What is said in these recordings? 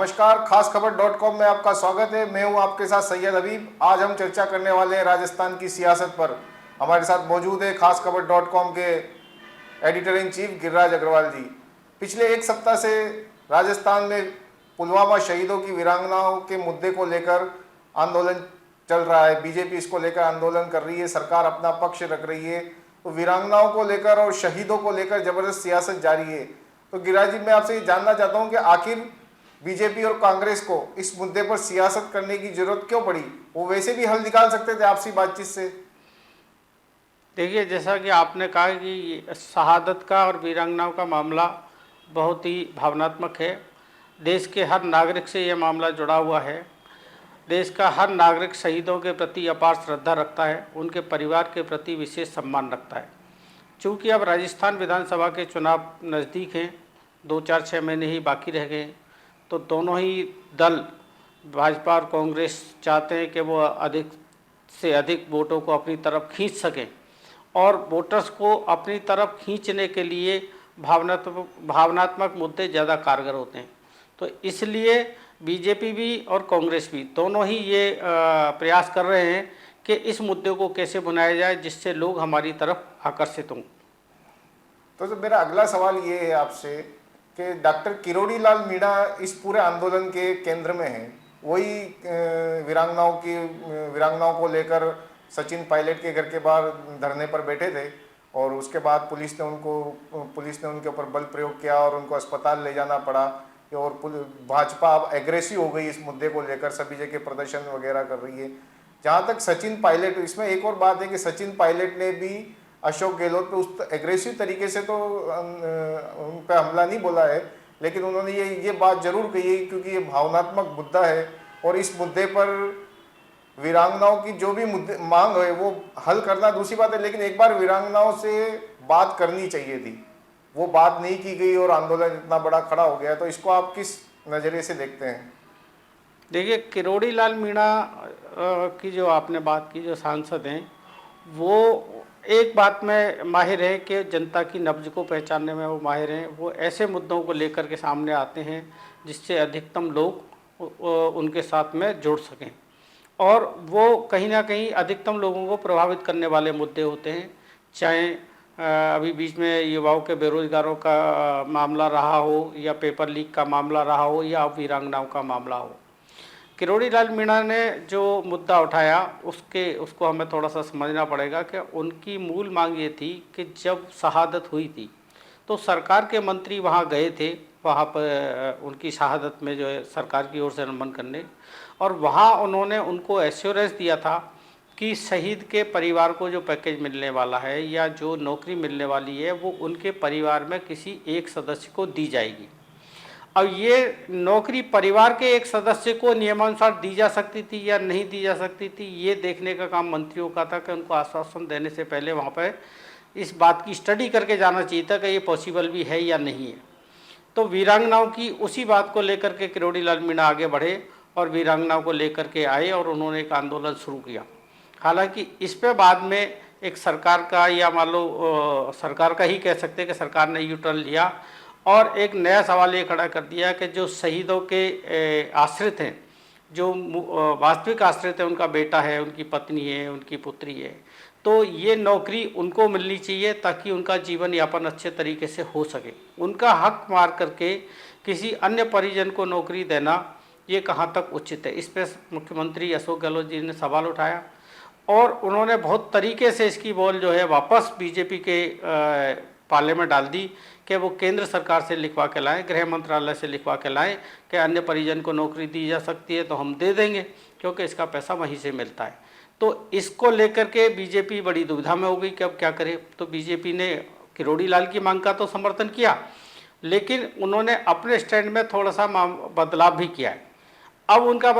नमस्कार, खास खबर .com में आपका स्वागत है। मैं हूं आपके साथ सैयद हबीब। आज हम चर्चा करने वाले हैं राजस्थान की सियासत पर। हमारे साथ मौजूद है खास खबर .com के editor in chief Giriraj Agrawal ji. पिछले एक सप्ताह से राजस्थान में पुलवामा शहीदों की वीरांगनाओं के मुद्दे को लेकर आंदोलन चल रहा है। बीजेपी इसको लेकर आंदोलन कर रही है, सरकार अपना पक्ष रख रही है। तो वीरांगनाओं को लेकर और शहीदों को लेकर जबरदस्त सियासत जारी है। तो गिरिराज जी, मैं आपसे ये जानना चाहता हूँ कि आखिर बीजेपी और कांग्रेस को इस मुद्दे पर सियासत करने की जरूरत क्यों पड़ी? वो वैसे भी हल निकाल सकते थे आपसी बातचीत से। देखिए, जैसा कि आपने कहा कि शहादत का और वीरांगनाओं का मामला बहुत ही भावनात्मक है। देश के हर नागरिक से यह मामला जुड़ा हुआ है। देश का हर नागरिक शहीदों के प्रति अपार श्रद्धा रखता है, उनके परिवार के प्रति विशेष सम्मान रखता है। चूँकि अब राजस्थान विधानसभा के चुनाव नज़दीक हैं, 2-4-6 महीने ही बाकी रह गए, तो दोनों ही दल भाजपा और कांग्रेस चाहते हैं कि वो अधिक से अधिक वोटों को अपनी तरफ खींच सकें, और वोटर्स को अपनी तरफ खींचने के लिए भावनात्मक मुद्दे ज़्यादा कारगर होते हैं। तो इसलिए बीजेपी भी और कांग्रेस भी दोनों ही ये प्रयास कर रहे हैं कि इस मुद्दे को कैसे बनाया जाए जिससे लोग हमारी तरफ आकर्षित हों। तो मेरा अगला सवाल ये है आपसे कि डॉक्टर किरोड़ी लाल मीणा इस पूरे आंदोलन के केंद्र में है। वही वीरांगनाओं को लेकर सचिन पायलट के घर के बाहर धरने पर बैठे थे, और उसके बाद पुलिस ने उनके ऊपर बल प्रयोग किया और उनको अस्पताल ले जाना पड़ा। और भाजपा अब एग्रेसिव हो गई इस मुद्दे को लेकर, सभी जगह प्रदर्शन वगैरह कर रही है। जहाँ तक सचिन पायलट, इसमें एक और बात है कि सचिन पायलट ने भी अशोक गहलोत पे उस एग्रेसिव तरीके से तो उन पर हमला नहीं बोला है, लेकिन उन्होंने ये बात जरूर कही है, क्योंकि ये भावनात्मक मुद्दा है और इस मुद्दे पर वीरांगनाओं की जो भी मुद्दे मांग है वो हल करना दूसरी बात है, लेकिन एक बार वीरांगनाओं से बात करनी चाहिए थी। वो बात नहीं की गई और आंदोलन इतना बड़ा खड़ा हो गया। तो इसको आप किस नज़रिए से देखते हैं? देखिए, किरोड़ी लाल मीणा की जो आपने बात की, जो सांसद हैं, वो एक बात में माहिर है कि जनता की नब्ज को पहचानने में वो माहिर हैं। वो ऐसे मुद्दों को लेकर के सामने आते हैं जिससे अधिकतम लोग उनके साथ में जुड़ सकें, और वो कहीं ना कहीं अधिकतम लोगों को प्रभावित करने वाले मुद्दे होते हैं। चाहे अभी बीच में युवाओं के बेरोजगारों का मामला रहा हो, या पेपर लीक का मामला रहा हो, या वीरांगनाओं का मामला हो। किरोड़ी लाल मीणा ने जो मुद्दा उठाया उसको हमें थोड़ा सा समझना पड़ेगा कि उनकी मूल मांग ये थी कि जब शहादत हुई थी तो सरकार के मंत्री वहाँ गए थे, वहाँ पर उनकी शहादत में जो है सरकार की ओर से नमन करने, और वहाँ उन्होंने उनको एश्योरेंस दिया था कि शहीद के परिवार को जो पैकेज मिलने वाला है या जो नौकरी मिलने वाली है वो उनके परिवार में किसी एक सदस्य को दी जाएगी। अब ये नौकरी परिवार के एक सदस्य को नियमानुसार दी जा सकती थी या नहीं दी जा सकती थी, ये देखने का काम मंत्रियों का था कि उनको आश्वासन देने से पहले वहाँ पर इस बात की स्टडी करके जाना चाहिए था कि ये पॉसिबल भी है या नहीं है। तो वीरांगनाओं की उसी बात को लेकर के किरोड़ी लाल मीणा आगे बढ़े और वीरांगनाओं को लेकर के आए और उन्होंने एक आंदोलन शुरू किया। हालांकि इस पे बाद में एक सरकार का, या मान लो सरकार का ही कह सकते हैं कि सरकार ने यू टर्न लिया और एक नया सवाल ये खड़ा कर दिया कि जो शहीदों के आश्रित हैं, जो वास्तविक आश्रित है, उनका बेटा है, उनकी पत्नी है, उनकी पुत्री है, तो ये नौकरी उनको मिलनी चाहिए ताकि उनका जीवन यापन अच्छे तरीके से हो सके। उनका हक मार करके किसी अन्य परिजन को नौकरी देना ये कहाँ तक उचित है, इस पर मुख्यमंत्री अशोक गहलोत जी ने सवाल उठाया, और उन्होंने बहुत तरीके से इसकी बॉल जो है वापस बीजेपी के पाले में डाल दी कि वो केंद्र सरकार से लिखवा के लाएं, गृह मंत्रालय से लिखवा के लाएं कि अन्य परिजन को नौकरी दी जा सकती है तो हम दे देंगे, क्योंकि इसका पैसा वहीं से मिलता है। तो इसको लेकर के बीजेपी बड़ी दुविधा में हो गई कि अब क्या करे। तो बीजेपी ने किरोड़ी लाल की मांग का तो समर्थन किया, लेकिन उन्होंने अपने स्टैंड में थोड़ा सा बदलाव भी किया है। अब उनका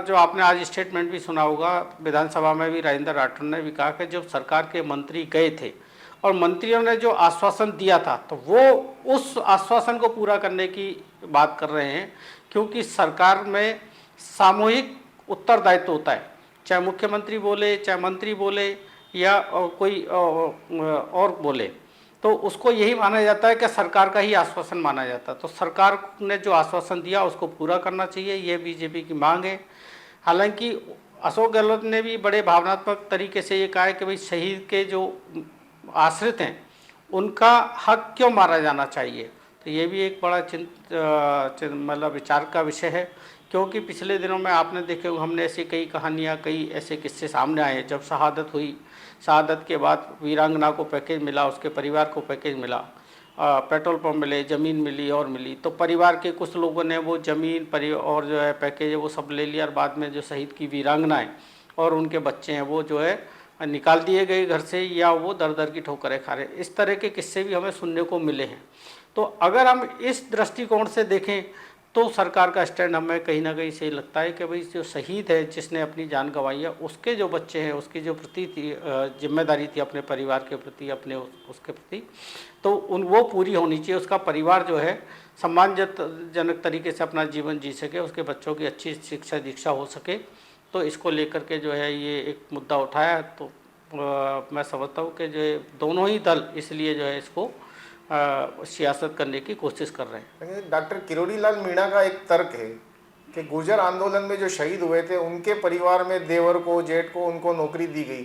जो आपने आज स्टेटमेंट भी सुना होगा, विधानसभा में भी राजेंद्र राठौर ने भी कहा कि जब सरकार के मंत्री गए थे और मंत्रियों ने जो आश्वासन दिया था तो वो उस आश्वासन को पूरा करने की बात कर रहे हैं, क्योंकि सरकार में सामूहिक उत्तरदायित्व होता है। चाहे मुख्यमंत्री बोले, चाहे मंत्री बोले, या कोई और बोले, तो उसको यही माना जाता है कि सरकार का ही आश्वासन माना जाता है। तो सरकार ने जो आश्वासन दिया उसको पूरा करना चाहिए, ये बीजेपी की मांग है। हालांकि अशोक गहलोत ने भी बड़े भावनात्मक तरीके से ये कहा है कि भाई शहीद के जो आश्रित हैं उनका हक क्यों मारा जाना चाहिए। तो ये भी एक बड़ा मतलब विचार का विषय है, क्योंकि पिछले दिनों में आपने देखे होंगे, हमने ऐसी कई कहानियाँ, कई ऐसे किस्से सामने आए। जब शहादत हुई, शहादत के बाद वीरांगना को पैकेज मिला, उसके परिवार को पैकेज मिला, पेट्रोल पंप मिले, ज़मीन मिली और मिली, तो परिवार के कुछ लोगों ने वो ज़मीन और जो है पैकेज है वो सब ले लिया, और बाद में जो शहीद की वीरांगनाएँ और उनके बच्चे हैं वो जो है निकाल दिए गए घर से, या वो दर दर की ठोकरें खा रहे। इस तरह के किस्से भी हमें सुनने को मिले हैं। तो अगर हम इस दृष्टिकोण से देखें तो सरकार का स्टैंड हमें कहीं ना कहीं सही लगता है कि भाई जो शहीद है, जिसने अपनी जान गंवाई है, उसके जो बच्चे हैं, उसकी जो प्रति जिम्मेदारी थी अपने परिवार के प्रति, अपने उसके प्रति, तो वो पूरी होनी चाहिए। उसका परिवार जो है सम्मानजनक तरीके से अपना जीवन जी सके, उसके बच्चों की अच्छी शिक्षा दीक्षा हो सके। तो इसको लेकर के जो है ये एक मुद्दा उठाया। तो मैं समझता हूँ कि जो दोनों ही दल इसलिए जो है इसको सियासत करने की कोशिश कर रहे हैं। डॉक्टर किरोड़ी लाल मीणा का एक तर्क है कि गुर्जर आंदोलन में जो शहीद हुए थे उनके परिवार में देवर को, जेठ को, उनको नौकरी दी गई,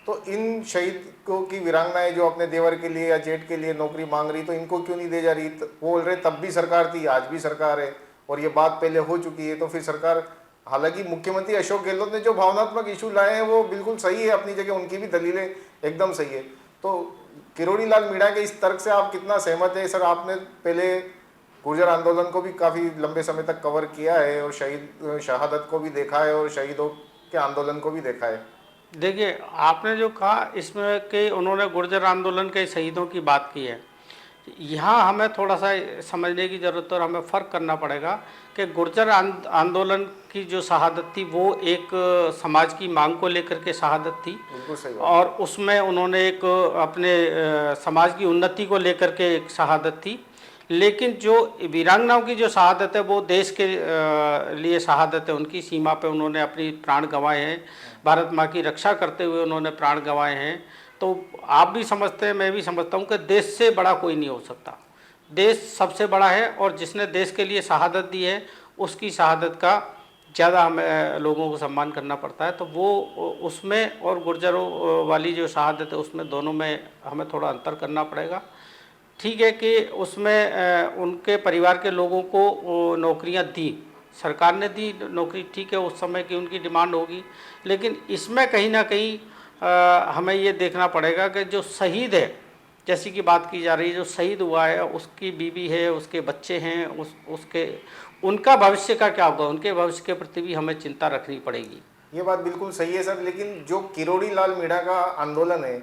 तो इन शहीदों की वीरांगनाएं जो अपने देवर के लिए या जेठ के लिए नौकरी मांग रही, तो इनको क्यों नहीं दे जा रही। वो बोल रहे तब भी सरकार थी, आज भी सरकार है, और ये बात पहले हो चुकी है। तो फिर सरकार, हालांकि मुख्यमंत्री अशोक गहलोत ने जो भावनात्मक इशू लाए हैं वो बिल्कुल सही है अपनी जगह, उनकी भी दलीलें एकदम सही है। तो किरोड़ी लाल मीणा के इस तर्क से आप कितना सहमत है सर? आपने पहले गुर्जर आंदोलन को भी काफ़ी लंबे समय तक कवर किया है, और शहादत को भी देखा है, और शहीदों के आंदोलन को भी देखा है। देखिए, आपने जो कहा इसमें कि उन्होंने गुर्जर आंदोलन के शहीदों की बात की है, यहाँ हमें थोड़ा सा समझने की ज़रूरत है और हमें फ़र्क करना पड़ेगा कि गुर्जर आंदोलन की जो शहादत थी वो एक समाज की मांग को लेकर के शहादत थी, और उसमें उन्होंने एक अपने समाज की उन्नति को लेकर के एक शहादत थी। लेकिन जो वीरांगनाओं की जो शहादत है वो देश के लिए शहादत है, उनकी सीमा पे उन्होंने अपनी प्राण गंवाए हैं, भारत माँ की रक्षा करते हुए उन्होंने प्राण गंवाए हैं। तो आप भी समझते हैं, मैं भी समझता हूँ कि देश से बड़ा कोई नहीं हो सकता, देश सबसे बड़ा है, और जिसने देश के लिए शहादत दी है उसकी शहादत का ज़्यादा हमें लोगों को सम्मान करना पड़ता है। तो वो उसमें और गुर्जरों वाली जो शहादत है उसमें, दोनों में हमें थोड़ा अंतर करना पड़ेगा। ठीक है कि उसमें उनके परिवार के लोगों को नौकरियां दी, सरकार ने दी नौकरी, ठीक है, उस समय की उनकी डिमांड होगी। लेकिन इसमें कहीं ना कहीं हमें ये देखना पड़ेगा कि जो शहीद है, जैसी की बात की जा रही है, जो शहीद हुआ है उसकी बीवी है, उसके बच्चे हैं, उनका भविष्य का क्या होगा, उनके भविष्य के प्रति भी हमें चिंता रखनी पड़ेगी। ये बात बिल्कुल सही है सर। लेकिन जो किरोड़ी लाल मीणा का आंदोलन है,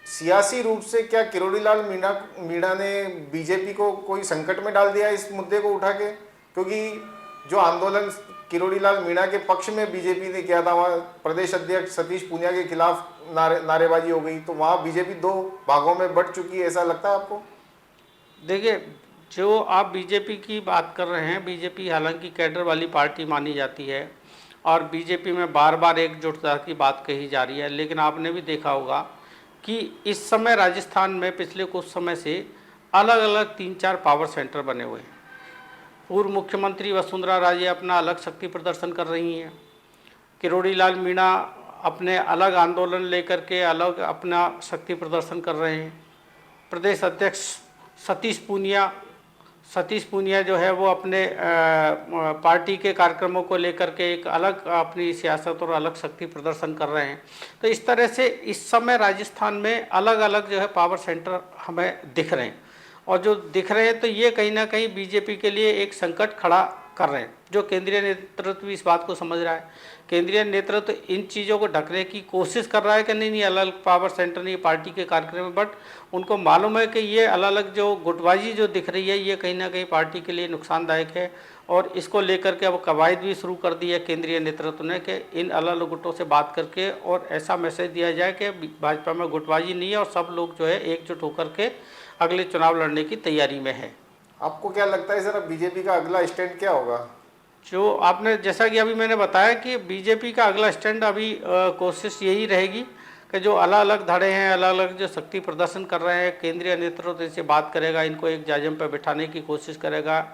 सियासी रूप से क्या किरोड़ी लाल मीणा ने बीजेपी को कोई संकट में डाल दिया इस मुद्दे को उठा के? क्योंकि जो आंदोलन किरोड़ी लाल मीणा के पक्ष में बीजेपी ने किया था, वहाँ प्रदेश अध्यक्ष सतीश पूनिया के खिलाफ नारेबाजी हो गई, तो वहाँ बीजेपी दो भागों में बंट चुकी है, ऐसा लगता है आपको? देखिए, जो आप बीजेपी की बात कर रहे हैं, बीजेपी हालांकि कैडर वाली पार्टी मानी जाती है, और बीजेपी में बार बार एकजुटता की बात कही जा रही है। लेकिन आपने भी देखा होगा कि इस समय राजस्थान में पिछले कुछ समय से अलग अलग 3-4 पावर सेंटर बने हुए हैं। पूर्व मुख्यमंत्री वसुंधरा राजे अपना अलग शक्ति प्रदर्शन कर रही हैं, किरोड़ी लाल मीणा अपने अलग आंदोलन लेकर के अलग अपना शक्ति प्रदर्शन कर रहे हैं। प्रदेश अध्यक्ष सतीश पूनिया जो है वो अपने पार्टी के कार्यक्रमों को लेकर के एक अलग अपनी सियासत और अलग शक्ति प्रदर्शन कर रहे हैं। तो इस तरह से इस समय राजस्थान में अलग अलग जो है पावर सेंटर हमें दिख रहे हैं, और जो दिख रहे हैं तो ये कहीं ना कहीं बीजेपी के लिए एक संकट खड़ा कर रहे हैं, जो केंद्रीय नेतृत्व भी इस बात को समझ रहा है। केंद्रीय नेतृत्व इन चीज़ों को ढकने की कोशिश कर रहा है कि नहीं अलग अलग पावर सेंटर नहीं पार्टी के कार्यक्रम में, बट उनको मालूम है कि ये अलग अलग जो गुटबाजी जो दिख रही है ये कहीं ना कहीं पार्टी के लिए नुकसानदायक है, और इसको लेकर के अब कवायद भी शुरू कर दी है केंद्रीय नेतृत्व ने कि इन अलग अलग गुटों से बात करके और ऐसा मैसेज दिया जाए कि भाजपा में गुटबाजी नहीं है और सब लोग जो है एकजुट होकर के अगले चुनाव लड़ने की तैयारी में है। आपको क्या लगता है सर, अब बीजेपी का अगला स्टैंड क्या होगा? जो आपने जैसा कि अभी मैंने बताया कि बीजेपी का अगला स्टैंड अभी कोशिश यही रहेगी कि जो अलग अलग धड़े हैं, अलग अलग जो शक्ति प्रदर्शन कर रहे हैं, केंद्रीय नेतृत्व से बात करेगा, इनको एक जाजिम पर बिठाने की कोशिश करेगा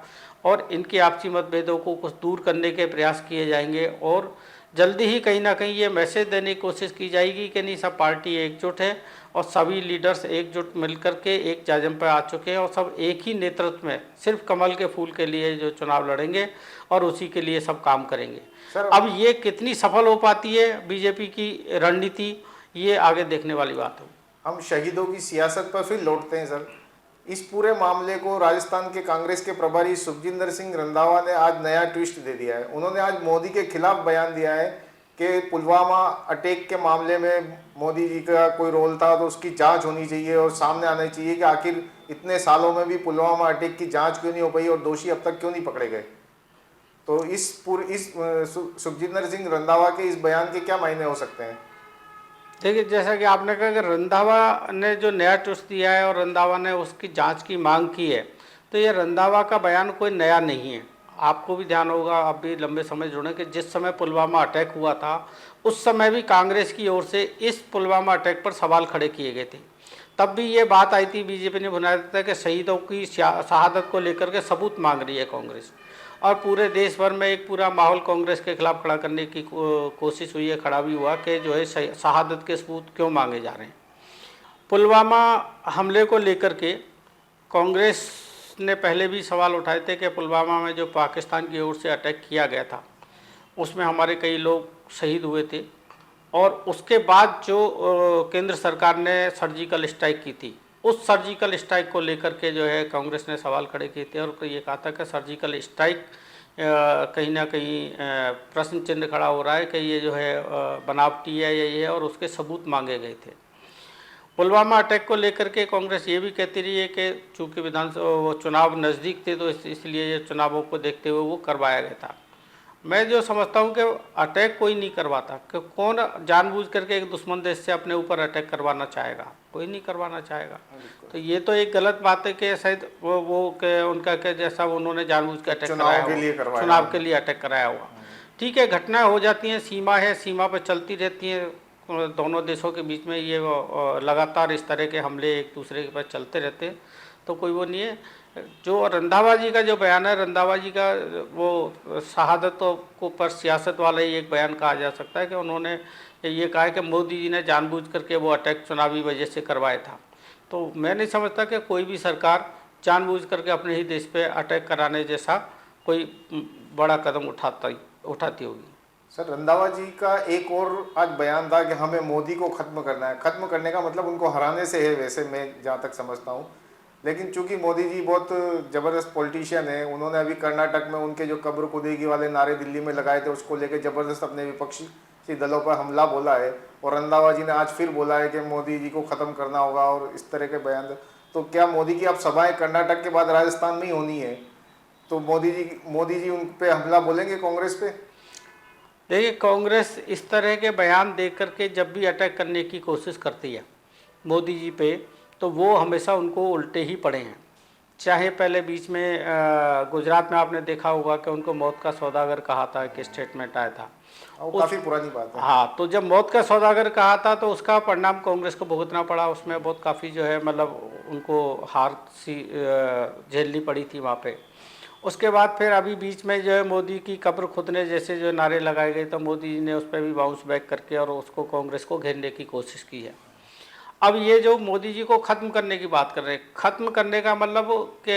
और इनके आपसी मतभेदों को कुछ दूर करने के प्रयास किए जाएंगे और जल्दी ही कहीं ना कहीं ये मैसेज देने की कोशिश की जाएगी कि नहीं, सब पार्टी एकजुट है और सभी लीडर्स एकजुट मिलकर के एक जाजिम पर आ चुके हैं और सब एक ही नेतृत्व में सिर्फ कमल के फूल के लिए जो चुनाव लड़ेंगे और उसी के लिए सब काम करेंगे। अब ये कितनी सफल हो पाती है बीजेपी की रणनीति, ये आगे देखने वाली बात हो। हम शहीदों की सियासत पर फिर लौटते हैं सर। इस पूरे मामले को राजस्थान के कांग्रेस के प्रभारी सुखजिंदर सिंह रंधावा ने आज नया ट्विस्ट दे दिया है। उन्होंने आज मोदी के खिलाफ बयान दिया है कि पुलवामा अटैक के मामले में मोदी जी का कोई रोल था तो उसकी जांच होनी चाहिए और सामने आना चाहिए कि आखिर इतने सालों में भी पुलवामा अटैक की जांच क्यों नहीं हो पाई और दोषी अब तक क्यों नहीं पकड़े गए। तो इस सुखजिंदर सिंह रंधावा के इस बयान के क्या मायने हो सकते हैं? देखिए, जैसा कि आपने कहा कि रंधावा ने जो नया ट्विस्ट दिया है और रंधावा ने उसकी जांच की मांग की है, तो ये रंधावा का बयान कोई नया नहीं है। आपको भी ध्यान होगा, आप भी लंबे समय जुड़े, कि जिस समय पुलवामा अटैक हुआ था उस समय भी कांग्रेस की ओर से इस पुलवामा अटैक पर सवाल खड़े किए गए थे। तब भी ये बात आई थी, बीजेपी ने बनाया था कि शहीदों की शहादत को लेकर के सबूत मांग रही है कांग्रेस, और पूरे देश भर में एक पूरा माहौल कांग्रेस के खिलाफ खड़ा करने की कोशिश हुई है, खड़ा भी हुआ कि जो है शहादत के सबूत क्यों मांगे जा रहे हैं। पुलवामा हमले को लेकर के कांग्रेस ने पहले भी सवाल उठाए थे कि पुलवामा में जो पाकिस्तान की ओर से अटैक किया गया था उसमें हमारे कई लोग शहीद हुए थे, और उसके बाद जो केंद्र सरकार ने सर्जिकल स्ट्राइक की थी, उस सर्जिकल स्ट्राइक को लेकर के जो है कांग्रेस ने सवाल खड़े किए थे और ये कहा था कि सर्जिकल स्ट्राइक कहीं ना कहीं प्रश्न चिन्ह खड़ा हो रहा है कि ये जो है बनावटी है या ये है, और उसके सबूत मांगे गए थे। पुलवामा अटैक को लेकर के कांग्रेस ये भी कहती रही है कि चूँकि विधानसभा चुनाव नज़दीक थे तो इसलिए ये चुनावों को देखते हुए वो करवाया गया था। मैं जो समझता हूँ कि अटैक कोई नहीं करवाता, कि कौन जानबूझ करके एक दुश्मन देश से अपने ऊपर अटैक करवाना चाहेगा? कोई नहीं करवाना चाहेगा। तो ये तो एक गलत बात है कि शायद वो के उनका के जैसा उन्होंने जानबूझ के अटैक कराया, चुनाव के लिए अटैक कराया हुआ। ठीक है, घटनाएं हो जाती हैं, सीमा है, सीमा पर चलती रहती हैं, दोनों देशों के बीच में ये लगातार इस तरह के हमले एक दूसरे के पास चलते रहते हैं, तो कोई वो नहीं है। जो रंधावा जी का जो बयान है, रंधावा जी का वो शहादत को पर सियासत वाला ही एक बयान कहा जा सकता है कि उन्होंने ये कहा है कि मोदी जी ने जानबूझ करके वो अटैक चुनावी वजह से करवाया था। तो मैं नहीं समझता कि कोई भी सरकार जानबूझ करके अपने ही देश पे अटैक कराने जैसा कोई बड़ा कदम उठाती होगी। सर, रंधावा जी का एक और आज बयान था कि हमें मोदी को ख़त्म करना है। ख़त्म करने का मतलब उनको हराने से है, वैसे मैं जहाँ तक समझता हूँ। लेकिन चूंकि मोदी जी बहुत ज़बरदस्त पॉलिटिशियन है, उन्होंने अभी कर्नाटक में उनके जो कब्र खुदेगी वाले नारे दिल्ली में लगाए थे, उसको लेकर ज़बरदस्त अपने विपक्षी दलों पर हमला बोला है। और रंधावा जी ने आज फिर बोला है कि मोदी जी को ख़त्म करना होगा और इस तरह के बयान। तो क्या मोदी की अब सभाएँ कर्नाटक के बाद राजस्थान में ही होनी है? तो मोदी जी उन पर हमला बोलेंगे कांग्रेस पे? देखिए, कांग्रेस इस तरह के बयान दे करके जब भी अटैक करने की कोशिश करती है मोदी जी पे, तो वो हमेशा उनको उल्टे ही पड़े हैं। चाहे पहले बीच में गुजरात में आपने देखा होगा कि उनको मौत का सौदागर कहा था, कि स्टेटमेंट आया था, काफ़ी पुरानी बात है। हाँ, तो जब मौत का सौदागर कहा था तो उसका परिणाम कांग्रेस को भुगतना पड़ा। उसमें बहुत काफ़ी जो है मतलब उनको हार सी झेलनी पड़ी थी वहाँ पे। उसके बाद फिर अभी बीच में जो है मोदी की कब्र खुदने जैसे जो नारे लगाए गए, तो मोदी जी ने उस पर भी बाउंस बैक करके और उसको कांग्रेस को घेरने की कोशिश की है। अब ये जो मोदी जी को ख़त्म करने की बात कर रहे हैं, ख़त्म करने का मतलब कि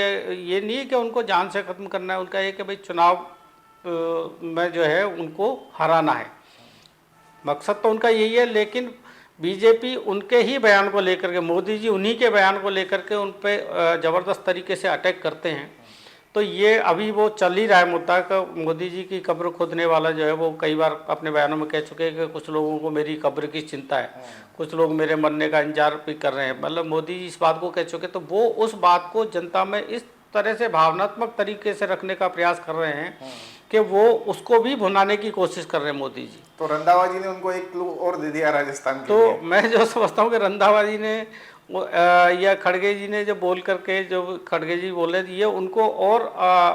ये नहीं है कि उनको जान से ख़त्म करना है, उनका ये कि भाई चुनाव में जो है उनको हराना है, मकसद तो उनका यही है। लेकिन बीजेपी उनके ही बयान को लेकर के, मोदी जी उन्हीं के बयान को लेकर के उन पर ज़बरदस्त तरीके से अटैक करते हैं। तो ये अभी वो चल ही रहा है मुद्दा का। मोदी जी की कब्र खोदने वाला जो है वो कई बार अपने बयानों में कह चुके हैं कि कुछ लोगों को मेरी कब्र की चिंता है, कुछ लोग मेरे मरने का इंतजार भी कर रहे हैं, मतलब मोदी जी इस बात को कह चुके। तो वो उस बात को जनता में इस तरह से भावनात्मक तरीके से रखने का प्रयास कर रहे हैं कि वो उसको भी भुनाने की कोशिश कर रहे हैं मोदी जी। तो रंधावा जी ने उनको एक क्लू और दे दिया राजस्थान के तो लिए। मैं जो समझता हूँ कि रंधावा जी ने या खड़गे जी ने जो बोल करके, जो खड़गे जी बोले, ये उनको और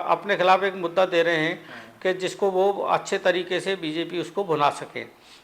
अपने खिलाफ एक मुद्दा दे रहे हैं कि जिसको वो अच्छे तरीके से बीजेपी उसको भुना सके।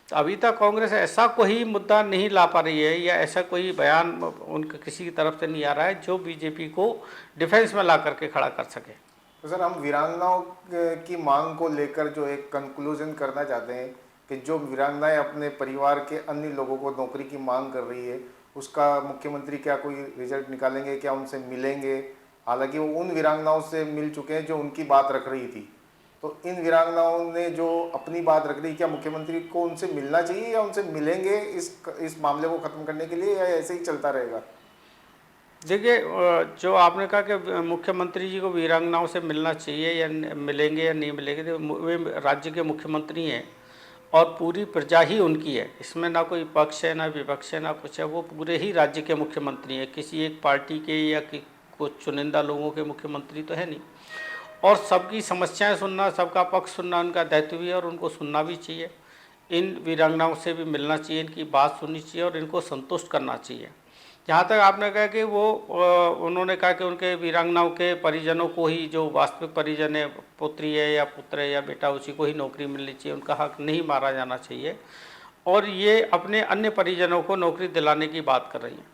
तो अभी तक कांग्रेस ऐसा कोई मुद्दा नहीं ला पा रही है या ऐसा कोई बयान उनके किसी की तरफ से नहीं आ रहा है जो बीजेपी को डिफेंस में ला करके खड़ा कर सके। तो सर, हम वीरांगनाओं की मांग को लेकर जो एक कंक्लूजन करना चाहते हैं कि जो वीरांगनाएं अपने परिवार के अन्य लोगों को नौकरी की मांग कर रही है, उसका मुख्यमंत्री क्या कोई रिजल्ट निकालेंगे, क्या उनसे मिलेंगे? हालांकि वो उन वीरांगनाओं से मिल चुके हैं जो उनकी बात रख रही थी, तो इन वीरांगनाओं ने जो अपनी बात रख रही, क्या मुख्यमंत्री को उनसे मिलना चाहिए या उनसे मिलेंगे इस मामले को ख़त्म करने के लिए, या ऐसे ही चलता रहेगा? देखिए, जो आपने कहा कि मुख्यमंत्री जी को वीरांगनाओं से मिलना चाहिए या मिलेंगे या नहीं मिलेंगे, तो वे राज्य के मुख्यमंत्री हैं और पूरी प्रजा ही उनकी है। इसमें ना कोई पक्ष है, ना विपक्ष है, ना कुछ है। वो पूरे ही राज्य के मुख्यमंत्री हैं, किसी एक पार्टी के या कुछ चुनिंदा लोगों के मुख्यमंत्री तो है नहीं। और सबकी समस्याएं सुनना, सबका पक्ष सुनना उनका दायित्व भी है और उनको सुनना भी चाहिए। इन वीरांगनाओं से भी मिलना चाहिए, इनकी बात सुननी चाहिए और इनको संतुष्ट करना चाहिए। जहाँ तक आपने कहा कि वो उन्होंने कहा कि उनके वीरांगनाओं के परिजनों को ही, जो वास्तविक परिजन है, पुत्री है या पुत्र है या बेटा, उसी को ही नौकरी मिलनी चाहिए, उनका हक नहीं मारा जाना चाहिए। और ये अपने अन्य परिजनों को नौकरी दिलाने की बात कर रही हैं।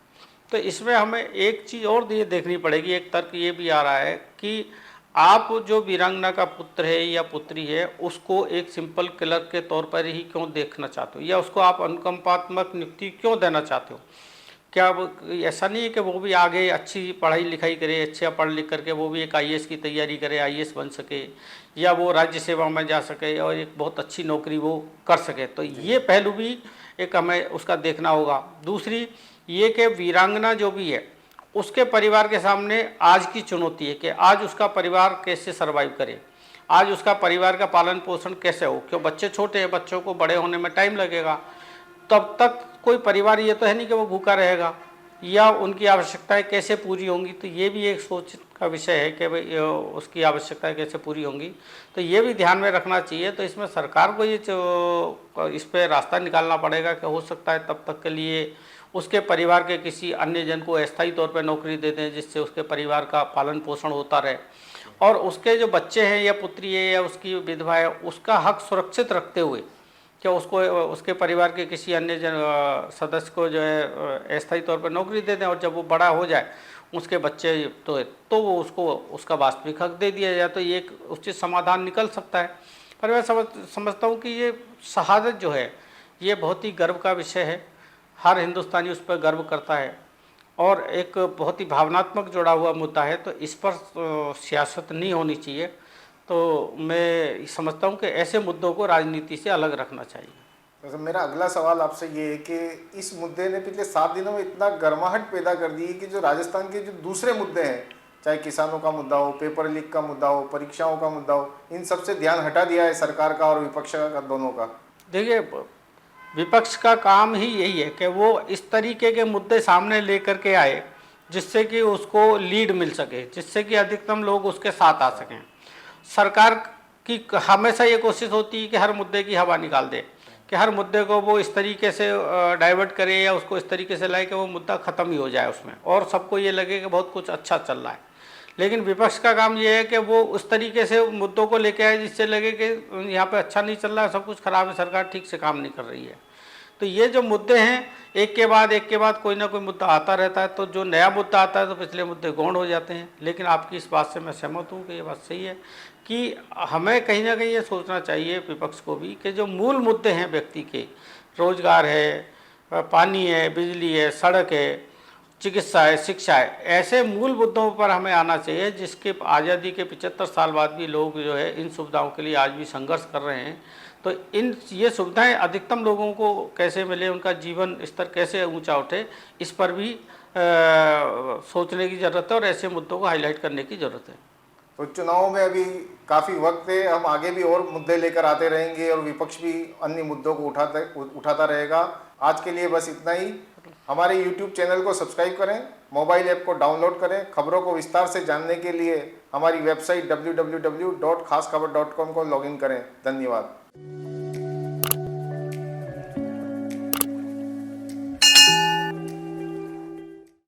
तो इसमें हमें एक चीज़ और ये देखनी पड़ेगी। एक तर्क ये भी आ रहा है कि आप जो वीरांगना का पुत्र है या पुत्री है, उसको एक सिंपल क्लर्क के तौर पर ही क्यों देखना चाहते हो, या उसको आप अनुकंपात्मक नियुक्ति क्यों देना चाहते हो? क्या वो ऐसा नहीं है कि वो भी आगे अच्छी पढ़ाई लिखाई करे, अच्छा पढ़ लिख करके वो भी एक आईएएस की तैयारी करे, आईएएस बन सके, या वो राज्य सेवा में जा सके और एक बहुत अच्छी नौकरी वो कर सके? तो ये पहलू भी एक हमें उसका देखना होगा। दूसरी ये कि वीरांगना जो भी है, उसके परिवार के सामने आज की चुनौती है कि आज उसका परिवार कैसे सर्वाइव करे, आज उसका परिवार का पालन पोषण कैसे हो। क्यों, बच्चे छोटे हैं, बच्चों को बड़े होने में टाइम लगेगा। तब तक कोई परिवार ये तो है नहीं कि वो भूखा रहेगा, या उनकी आवश्यकताएं कैसे पूरी होंगी। तो ये भी एक सोच का विषय है कि भाई उसकी आवश्यकताएं कैसे पूरी होंगी, तो ये भी ध्यान में रखना चाहिए। तो इसमें सरकार को ये इस पर रास्ता निकालना पड़ेगा कि हो सकता है तब तक के लिए उसके परिवार के किसी अन्य जन को अस्थायी तौर पर नौकरी दे दें, जिससे उसके परिवार का पालन पोषण होता रहे, और उसके जो बच्चे हैं या पुत्री है या उसकी विधवा है, उसका हक सुरक्षित रखते हुए कि उसको उसके परिवार के किसी अन्य सदस्य को जो है अस्थायी तौर पर नौकरी दे दें, और जब वो बड़ा हो जाए उसके बच्चे तो वो उसको उसका वास्तविक हक दे दिया जाए, तो ये एक उचित समाधान निकल सकता है। पर मैं समझता हूँ कि ये शहादत जो है, ये बहुत ही गर्व का विषय है। हर हिंदुस्तानी उस पर गर्व करता है और एक बहुत ही भावनात्मक जुड़ा हुआ मुद्दा है, तो इस पर सियासत नहीं होनी चाहिए। तो मैं समझता हूँ कि ऐसे मुद्दों को राजनीति से अलग रखना चाहिए। तो मेरा अगला सवाल आपसे ये है कि इस मुद्दे ने पिछले 7 दिनों में इतना गर्माहट पैदा कर दी कि जो राजस्थान के जो दूसरे मुद्दे हैं, चाहे किसानों का मुद्दा हो, पेपर लीक का मुद्दा हो, परीक्षाओं का मुद्दा हो, इन सब से ध्यान हटा दिया है सरकार का और विपक्ष का, दोनों का। देखिए, विपक्ष का काम ही यही है कि वो इस तरीके के मुद्दे सामने लेकर के आए जिससे कि उसको लीड मिल सके, जिससे कि अधिकतम लोग उसके साथ आ सकें। सरकार की हमेशा ये कोशिश होती है कि हर मुद्दे की हवा निकाल दे, कि हर मुद्दे को वो इस तरीके से डाइवर्ट करे या उसको इस तरीके से लाए कि वो मुद्दा ख़त्म ही हो जाए उसमें, और सबको ये लगे कि बहुत कुछ अच्छा चल रहा है। लेकिन विपक्ष का काम ये है कि वो उस तरीके से मुद्दों को लेके आए जिससे लगे कि यहाँ पे अच्छा नहीं चल रहा है, सब कुछ खराब है, सरकार ठीक से काम नहीं कर रही है। तो ये जो मुद्दे हैं, एक के बाद कोई ना कोई मुद्दा आता रहता है, तो जो नया मुद्दा आता है तो पिछले मुद्दे गौण हो जाते हैं। लेकिन आपकी इस बात से मैं सहमत हूँ कि ये बात सही है कि हमें कहीं ना कहीं ये सोचना चाहिए विपक्ष को भी कि जो मूल मुद्दे हैं व्यक्ति के, रोजगार है, पानी है, बिजली है, सड़क है, चिकित्सा है, शिक्षा है, ऐसे मूल मुद्दों पर हमें आना चाहिए जिसके आज़ादी के 75 साल बाद भी लोग जो है इन सुविधाओं के लिए आज भी संघर्ष कर रहे हैं। तो ये सुविधाएं अधिकतम लोगों को कैसे मिले, उनका जीवन स्तर कैसे ऊंचा उठे, इस पर भी सोचने की ज़रूरत है और ऐसे मुद्दों को हाईलाइट करने की ज़रूरत है। तो चुनाव में अभी काफ़ी वक्त है, हम आगे भी और मुद्दे लेकर आते रहेंगे और विपक्ष भी अन्य मुद्दों को उठाता रहेगा। आज के लिए बस इतना ही। हमारे YouTube चैनल को सब्सक्राइब करें, मोबाइल ऐप को डाउनलोड करें। खबरों को विस्तार से जानने के लिए हमारी वेबसाइट www.खासखबर.com को लॉगिन करें। धन्यवाद।